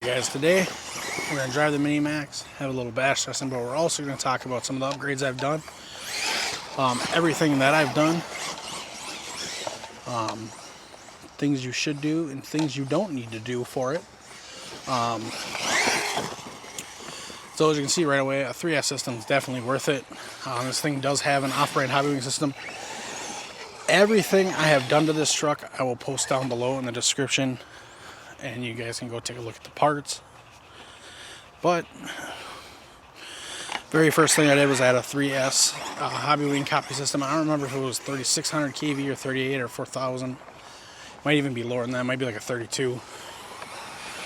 Guys, today we're going to drive the Miniax, have a little bash session, but we're also going to talk about some of the upgrades I've done, everything that I've done, things you should do and things you don't need to do for it. So as you can see right away, a 3S system is definitely worth it. This thing does have an off-brand hobby system. Everything I have done to this truck I will post down below in the description, and you guys can go take a look at the parts. But very first thing I did was add a 3S hobby wing copy system. I don't remember if it was 3600 kV or 38 or 4000. Might even be lower than that. It might be like a 32.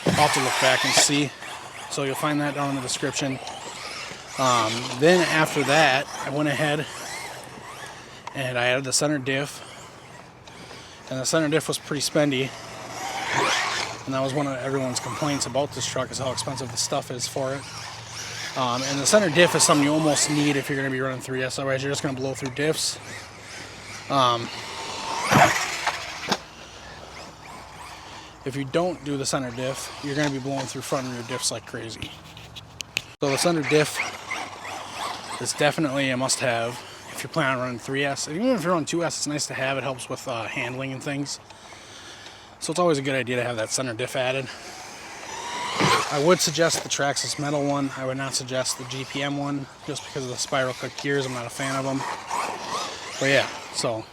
I'll have to look back and see. So you'll find that down in the description. Then after that, I went ahead and I added the center diff. And the center diff was pretty spendy. And that was one of everyone's complaints about this truck, is how expensive the stuff is for it. And the center diff is something you almost need if you're going to be running 3S, otherwise you're just going to blow through diffs. If you don't do the center diff, you're going to be blowing through front and rear diffs like crazy. So the center diff is definitely a must-have if you're planning on running 3S. And even if you're on 2S, it's nice to have. It helps with handling and things. So it's always a good idea to have that center diff added. I would suggest the Traxxas metal one. I would not suggest the GPM one, just because of the spiral click gears. I'm not a fan of them. But yeah, so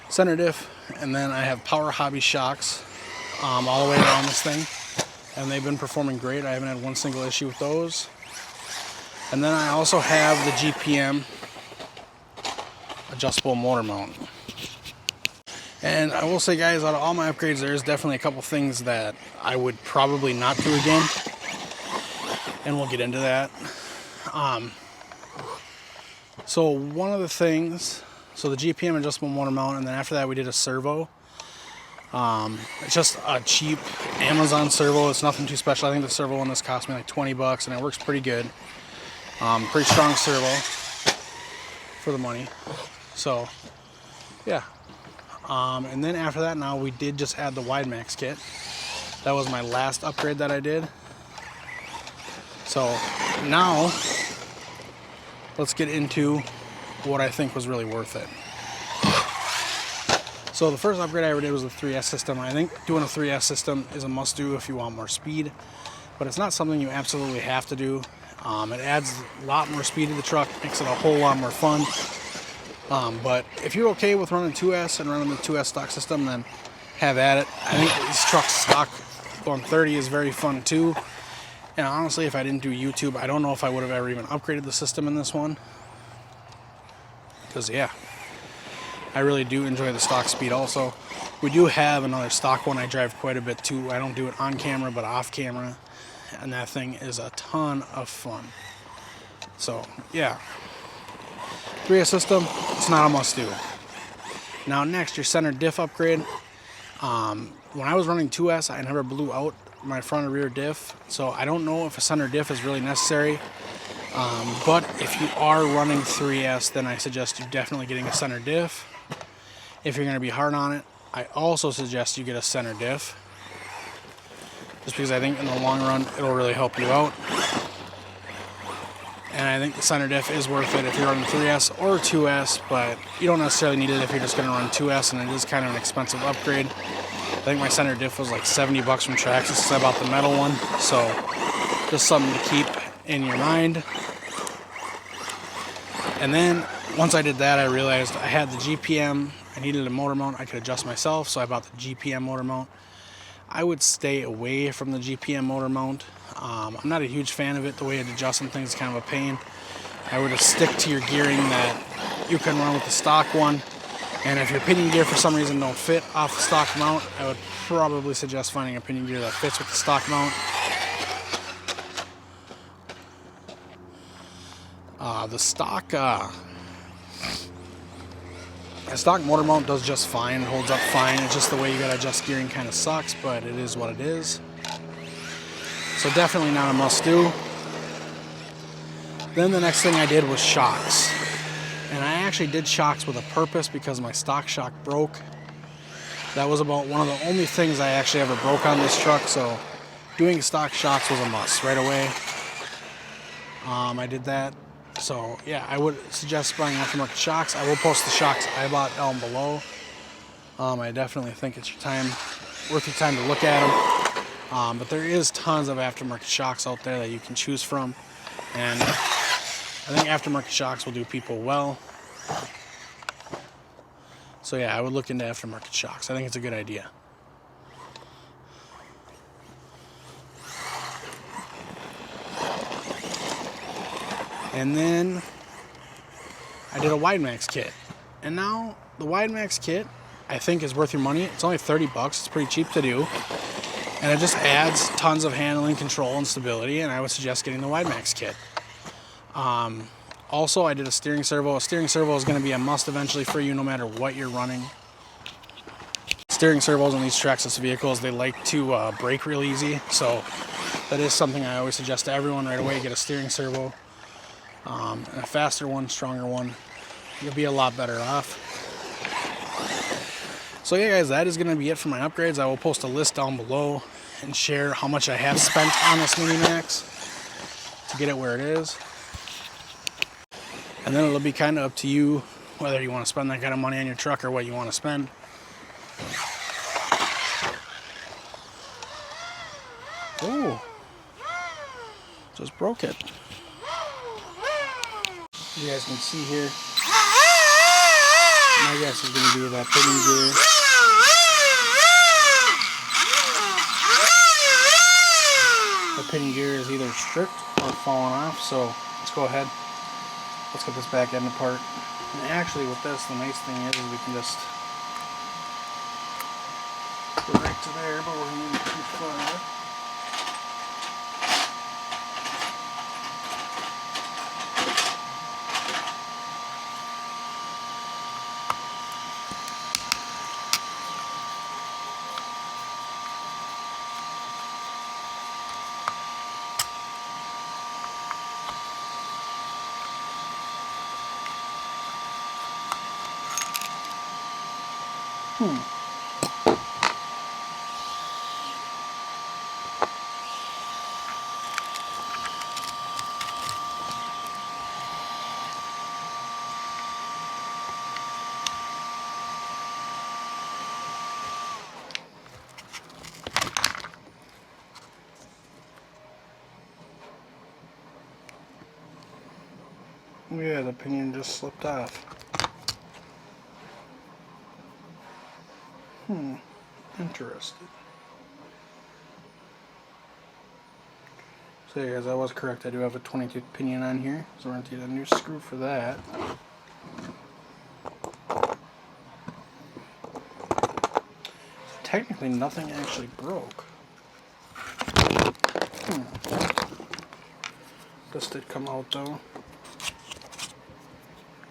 center diff, and then I have power hobby shocks all the way around this thing, and they've been performing great. I haven't had one single issue with those. And then I also have the GPM adjustable motor mount. And I will say, guys, out of all my upgrades, there is definitely a couple things that I would probably not do again. And we'll get into that. So one of the things, so the GPM adjustable motor mount, and then after that we did a servo. It's just a cheap Amazon servo. It's nothing too special. I think the servo one, this cost me like 20 bucks, and it works pretty good. Pretty strong servo for the money. So, yeah. And then after that, now we did just add the wide max kit. That was my last upgrade that I did. So now let's get into what I think was really worth it. So the first upgrade I ever did was the 3S system. I think doing a 3S system is a must do if you want more speed, but it's not something you absolutely have to do. It adds a lot more speed to the truck, makes it a whole lot more fun. But if you're okay with running 2S and running the 2S stock system, then have at it. I think this truck's stock going 30 is very fun too. And honestly, if I didn't do YouTube, I don't know if I would have ever even upgraded the system in this one. Because yeah, I really do enjoy the stock speed also. We do have another stock one I drive quite a bit too. I don't do it on camera, but off camera. And that thing is a ton of fun. So yeah. 3S system, it's not a must-do. Now next, your center diff upgrade. When I was running 2S, I never blew out my front and rear diff, so I don't know if a center diff is really necessary. But if you are running 3S, then I suggest you definitely getting a center diff. If you're going to be hard on it, I also suggest you get a center diff, just because I think in the long run, it'll really help you out. And I think the center diff is worth it if you're running 3S or 2S, but you don't necessarily need it if you're just going to run 2S, and it is kind of an expensive upgrade. I think my center diff was like 70 bucks from Traxxas, because I bought the metal one, so just something to keep in your mind. And then once I did that, I realized I had the GPM, I needed a motor mount I could adjust myself, so I bought the GPM motor mount. I would stay away from the GPM motor mount. I'm not a huge fan of it. The way it adjusts and things is kind of a pain. I would just stick to your gearing that you can run with the stock one. And if your pinion gear for some reason don't fit off the stock mount, I would probably suggest finding a pinion gear that fits with the stock mount. The stock motor mount does just fine, holds up fine. It's just the way you gotta adjust gearing kind of sucks, but it is what it is. So definitely not a must-do. Then the next thing I did was shocks. And I actually did shocks with a purpose because my stock shock broke. That was about one of the only things I actually ever broke on this truck, so doing stock shocks was a must right away. I did that. So yeah, I would suggest buying aftermarket shocks. I will post the shocks I bought down below. I definitely think it's worth your time to look at them. But there is tons of aftermarket shocks out there that you can choose from, and I think aftermarket shocks will do people well. So yeah, I would look into aftermarket shocks. I think it's a good idea. And then I did a Wide Max kit. And now the Wide Max kit, I think, is worth your money. It's only 30 bucks. It's pretty cheap to do. And it just adds tons of handling, control, and stability. And I would suggest getting the Wide Max kit. Also, I did a steering servo. A steering servo is going to be a must eventually for you no matter what you're running. Steering servos on these Traxxas vehicles, they like to brake real easy. So that is something I always suggest to everyone right away. Get a steering servo. And a faster one, stronger one. You'll be a lot better off. So yeah, guys, that is going to be it for my upgrades. I will post a list down below and share how much I have spent on this Miniax to get it where it is. And then it'll be kind of up to you whether you want to spend that kind of money on your truck or what you want to spend. Oh, just broke it. You guys can see here, my guess is going to be that pinion gear. The pinion gear is either stripped or falling off, so let's go ahead. Let's get this back end apart. And actually with this, the nice thing is we can just go right to there, but we're going to need it too far. Yeah, the pinion just slipped off. Interesting. So yeah, guys, I was correct. I do have a 22 pinion on here, so we're going to need a new screw for that. Technically, nothing actually broke. This did come out though.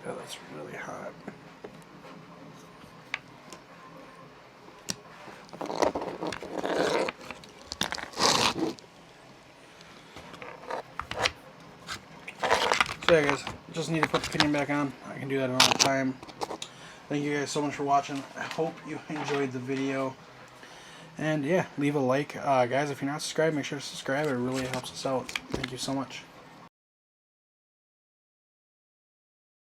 Yeah, that's really hot. So yeah, guys, just need to put the pinion back on. I can do that another time. Thank you guys so much for watching. I hope you enjoyed the video. And yeah, leave a like. Guys, if you're not subscribed, make sure to subscribe. It really helps us out. Thank you so much.